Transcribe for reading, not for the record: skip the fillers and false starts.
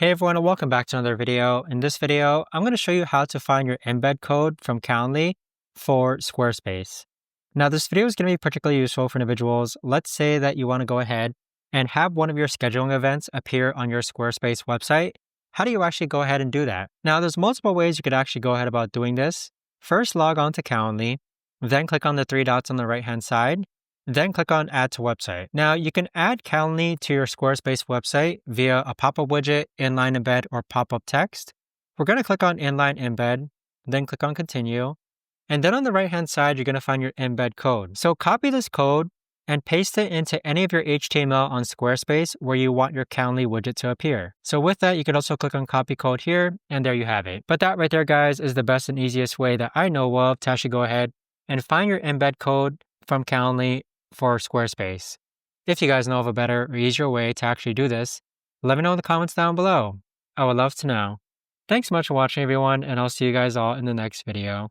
Hey everyone, and welcome back to another video. In this video, I'm going to show you how to find your embed code from Calendly for Squarespace. Now, this video is going to be particularly useful for individuals. Let's say that you want to go ahead and have one of your scheduling events appear on your Squarespace website. How do you actually go ahead and do that? Now, there's multiple ways you could actually go ahead about doing this. First, log on to Calendly, then click on the three dots on the right-hand side. Then click on Add to Website. Now, you can add Calendly to your Squarespace website via a pop-up widget, inline embed, or pop-up text. We're going to click on Inline Embed, then click on Continue. And then on the right-hand side, you're going to find your embed code. So copy this code and paste it into any of your HTML on Squarespace where you want your Calendly widget to appear. So with that, you can also click on Copy Code here, and there you have it. But that right there, guys, is the best and easiest way that I know of to actually go ahead and find your embed code from Calendly for Squarespace. If you guys know of a better or easier way to actually do this, let me know in the comments down below. I would love to know. Thanks so much for watching, everyone, and I'll see you guys all in the next video.